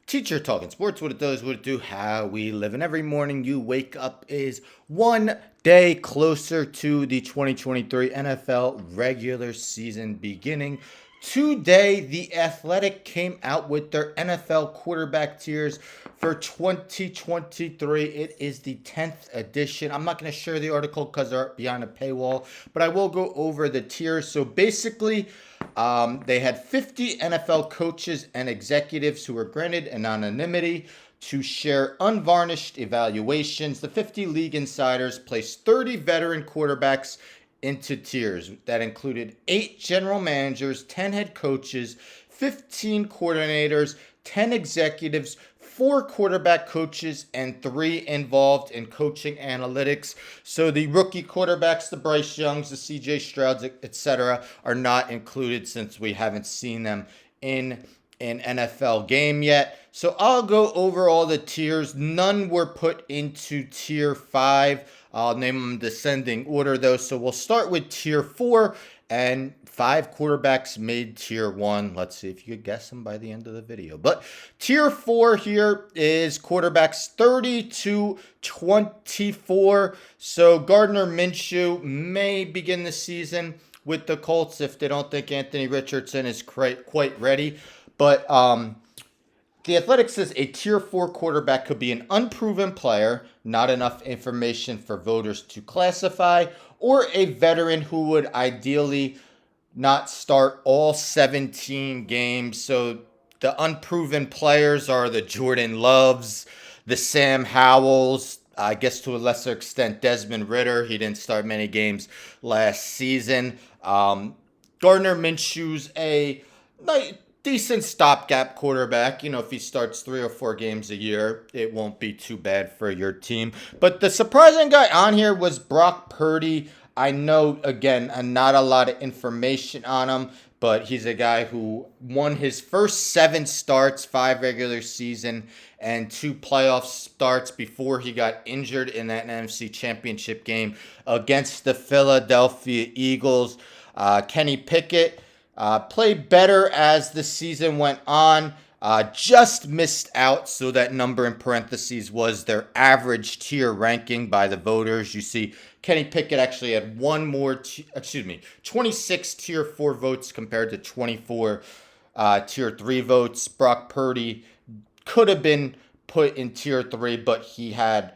Teacher Talking Sports, what it does, what it do, how we live. And every morning you wake up is one day closer to the 2023 NFL regular season beginning. Today, The Athletic came out with their NFL quarterback tiers for 2023. It is the 10th edition. I'm not going to share the article because they're behind a paywall, but I will go over the tiers. So basically, they had 50 NFL coaches and executives who were granted anonymity to share unvarnished evaluations. The 50 league insiders placed 30 veteran quarterbacks into tiers that included 8 general managers, 10 head coaches, 15 coordinators, 10 executives, 4 quarterback coaches, and 3 involved in coaching analytics. So the rookie quarterbacks, the Bryce Youngs, the CJ Strouds, etc., are not included since we haven't seen them in an NFL game yet. So I'll go over all the tiers. None were put into tier 5. I'll name them descending order though. So we'll start with tier 4, and 5 quarterbacks made tier 1. Let's see if you could guess them by the end of the video. But tier 4 here is quarterbacks 30 to 24. So Gardner Minshew may begin the season with the Colts if they don't think Anthony Richardson is quite ready. But the Athletic says a tier 4 quarterback could be an unproven player, not enough information for voters to classify, or a veteran who would ideally not start all 17 games. So the unproven players are the Jordan Loves, the Sam Howells, I guess to a lesser extent Desmond Ridder. He didn't start many games last season. Gardner Minshew's a decent stopgap quarterback. You know, if he starts 3 or 4 games a year, it won't be too bad for your team. But the surprising guy on here was Brock Purdy. I know, again, not a lot of information on him, but he's a guy who won his first 7 starts, 5 regular season, and 2 playoff starts before he got injured in that NFC Championship game against the Philadelphia Eagles. Kenny Pickett played better as the season went on. Just missed out, so that number in parentheses was their average tier ranking by the voters. You see, Kenny Pickett actually had 26 tier 4 votes compared to 24 tier 3 votes. Brock Purdy could have been put in tier 3, but he had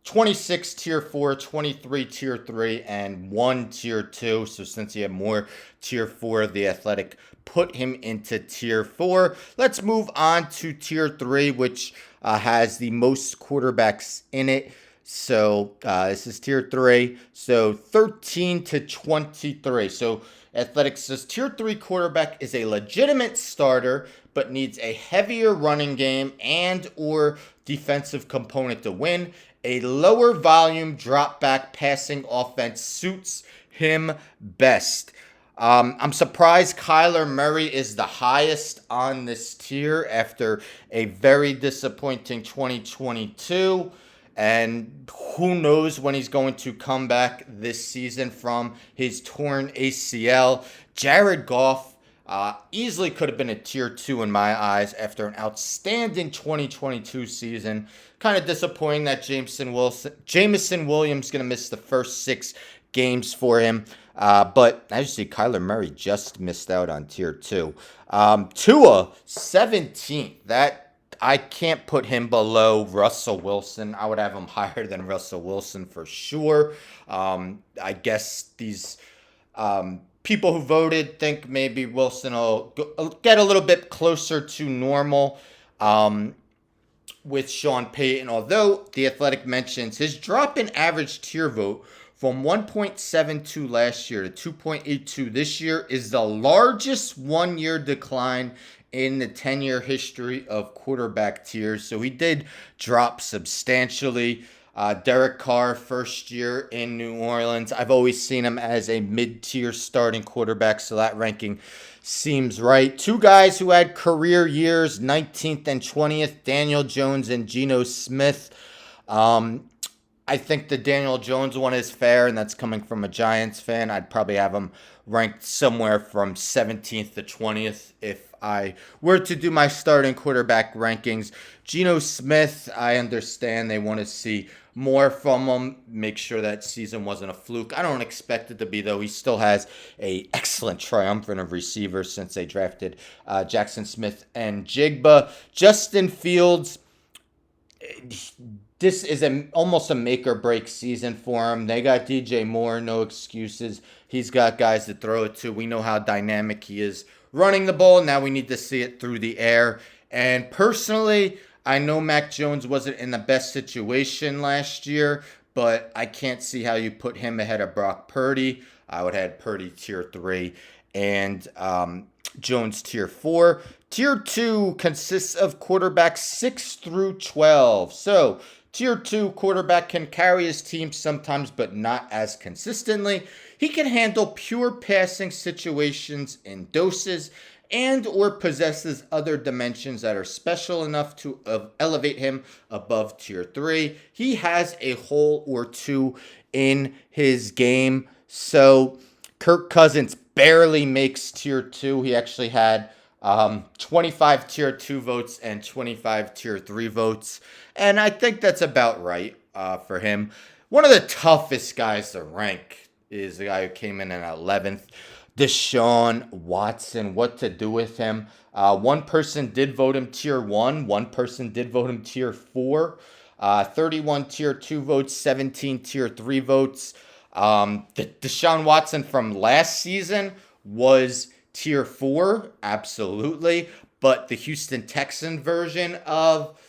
26 tier 4, 23 tier 3, and 1 tier 2. So since he had more tier 4, the Athletic put him into tier 4. Let's move on to tier 3, which has the most quarterbacks in it. So this is tier 3. So 13 to 23. So Athletics says tier 3 quarterback is a legitimate starter, but needs a heavier running game and or defensive component to win. A lower volume drop back passing offense suits him best. I'm surprised Kyler Murray is the highest on this tier after a very disappointing 2022. And who knows when he's going to come back this season from his torn ACL. Jared Goff easily could have been a tier 2 in my eyes after an outstanding 2022 season. Kind of disappointing that Jameson Williams going to miss the first 6 games for him. But as you see, Kyler Murray just missed out on tier 2. Tua, 17th. That I can't put him below Russell Wilson. I would have him higher than Russell Wilson for sure. I guess these people who voted think maybe Wilson will get a little bit closer to normal with Sean Payton. Although the Athletic mentions his drop in average tier vote from 1.72 last year to 2.82 this year is the largest one-year decline in the 10-year history of quarterback tiers. So he did drop substantially. Derek Carr, first year in New Orleans. I've always seen him as a mid-tier starting quarterback, so that ranking seems right. 2 guys who had career years, 19th and 20th, Daniel Jones and Geno Smith. I think the Daniel Jones one is fair, and that's coming from a Giants fan. I'd probably have him ranked somewhere from 17th to 20th if I were to do my starting quarterback rankings, Geno Smith, I understand they want to see more from him, make sure that season wasn't a fluke. I don't expect it to be, though. He still has a excellent triumvirate of receivers since they drafted Jackson Smith and Jigba. Justin Fields, this is almost a make or break season for him. They got DJ Moore, no excuses. He's got guys to throw it to. We know how dynamic he is running the ball. Now we need to see it through the air. And personally, I know Mac Jones wasn't in the best situation last year, but I can't see how you put him ahead of Brock Purdy. I would have Purdy tier 3 and Jones tier 4. Tier 2 consists of quarterbacks 6 through 12. So, tier 2 quarterback can carry his team sometimes, but not as consistently. He can handle pure passing situations in doses and or possesses other dimensions that are special enough to elevate him above tier 3. He has a hole or two in his game. So, Kirk Cousins barely makes tier 2. He actually had 25 tier 2 votes and 25 tier 3 votes. And I think that's about right for him. One of the toughest guys to rank is the guy who came in at 11th, Deshaun Watson. What to do with him? One person did vote him tier 1. One person did vote him tier 4. 31 tier 2 votes, 17 tier 3 votes. The Deshaun Watson from last season was tier 4, absolutely. But the Houston Texan version of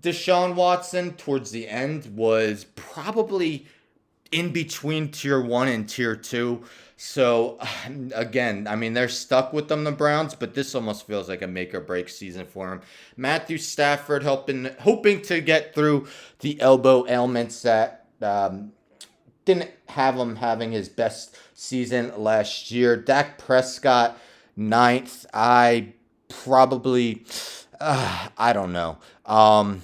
Deshaun Watson towards the end was probably in between tier 1 and tier 2. So, again, I mean, they're stuck with them, the Browns, but this almost feels like a make or break season for him. Matthew Stafford hoping to get through the elbow ailments that didn't have him having his best season last year. Dak Prescott, 9th. I don't know. I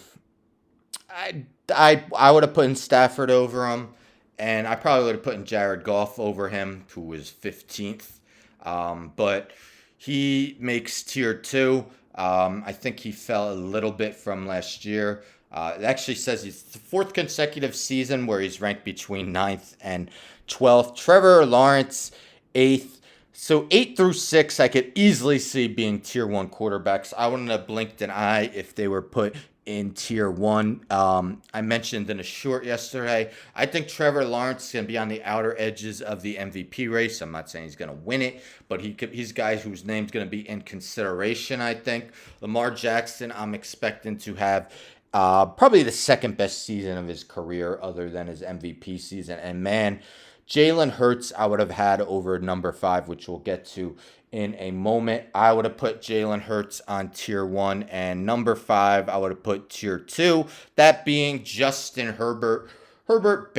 would have put in Stafford over him, and I probably would have put in Jared Goff over him, who was 15th. But he makes tier 2. I think he fell a little bit from last year. It actually says it's the 4th consecutive season where he's ranked between 9th and 12th. Trevor Lawrence, 8th. So 8 through 6, I could easily see being tier 1 quarterbacks. I wouldn't have blinked an eye if they were put in tier 1. I mentioned in a short yesterday, I think Trevor Lawrence is going to be on the outer edges of the MVP race. I'm not saying he's going to win it, but he's guys whose name's going to be in consideration, I think. Lamar Jackson, I'm expecting to have probably the second best season of his career other than his MVP season. And man, Jalen Hurts I would have had over number 5, which we'll get to in a moment. I would have put Jalen Hurts on tier 1, and number 5 I would have put tier 2. That being Justin Herbert. Herbert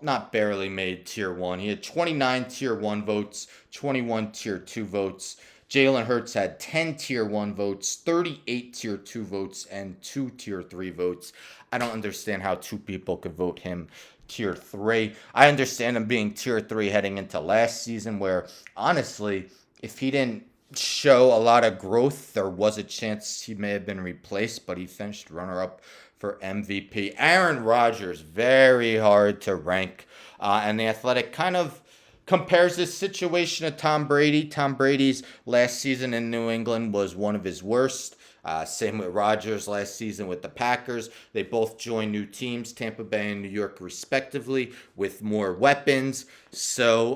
not barely made tier 1. He had 29 tier 1 votes, 21 tier 2 votes. Jalen Hurts had 10 tier 1 votes, 38 tier 2 votes, and 2 tier 3 votes. I don't understand how 2 people could vote him tier 3. I understand him being tier 3 heading into last season, where honestly, if he didn't show a lot of growth, there was a chance he may have been replaced, but he finished runner-up for MVP. Aaron Rodgers, very hard to rank, and The Athletic kind of compares this situation to Tom Brady. Tom Brady's last season in New England was one of his worst. Same with Rodgers last season with the Packers. They both joined new teams, Tampa Bay and New York respectively, with more weapons. So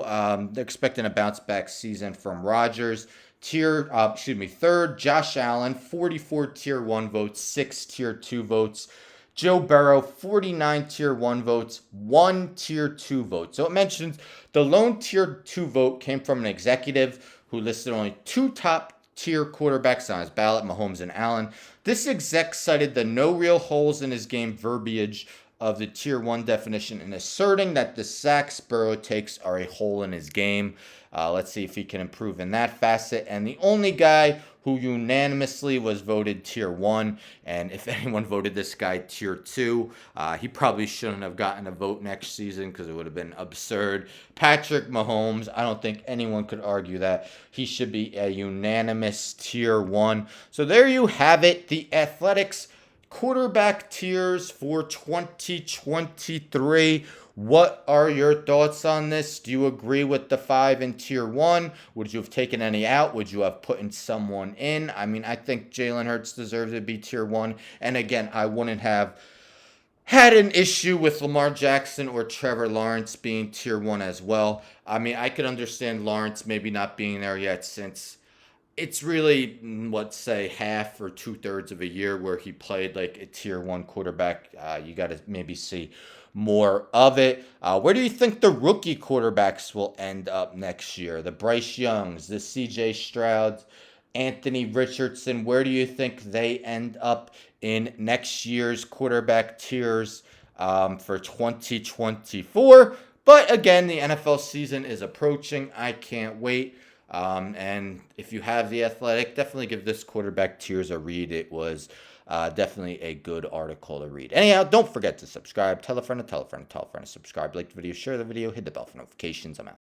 they're expecting a bounce back season from Rodgers. Third, Josh Allen, 44 tier 1 votes, 6 tier 2 votes. Joe Burrow, 49 tier 1 votes, 1 tier 2 vote. So it mentions the lone tier 2 vote came from an executive who listed only 2 top tier quarterbacks on his ballot, Mahomes and Allen. This exec cited the no real holes in his game verbiage of the tier 1 definition and asserting that the sacks Burrow takes are a hole in his game. Let's see if he can improve in that facet. And the only guy who unanimously was voted tier 1, and if anyone voted this guy tier 2, he probably shouldn't have gotten a vote next season because it would have been absurd. Patrick Mahomes, I don't think anyone could argue that. He should be a unanimous tier 1. So there you have it, the Athletics quarterback tiers for 2023. What are your thoughts on this? Do you agree with the 5 in tier 1? Would you have taken any out? Would you have put in someone in? I mean, I think Jalen Hurts deserves to be tier 1. And again, I wouldn't have had an issue with Lamar Jackson or Trevor Lawrence being tier 1 as well. I mean, I could understand Lawrence maybe not being there yet since it's really, let's say, half or 2/3 of a year where he played like a tier 1 quarterback. You got to maybe see more of it. Where do you think the rookie quarterbacks will end up next year? The Bryce Youngs, the CJ Strouds, Anthony Richardson. Where do you think they end up in next year's quarterback tiers for 2024? But again, the NFL season is approaching. I can't wait. And if you have The Athletic, definitely give this quarterback tiers a read. It was definitely a good article to read. Anyhow, don't forget to subscribe. Tell a friend to tell a friend to tell a friend to subscribe. Like the video, share the video, hit the bell for notifications. I'm out.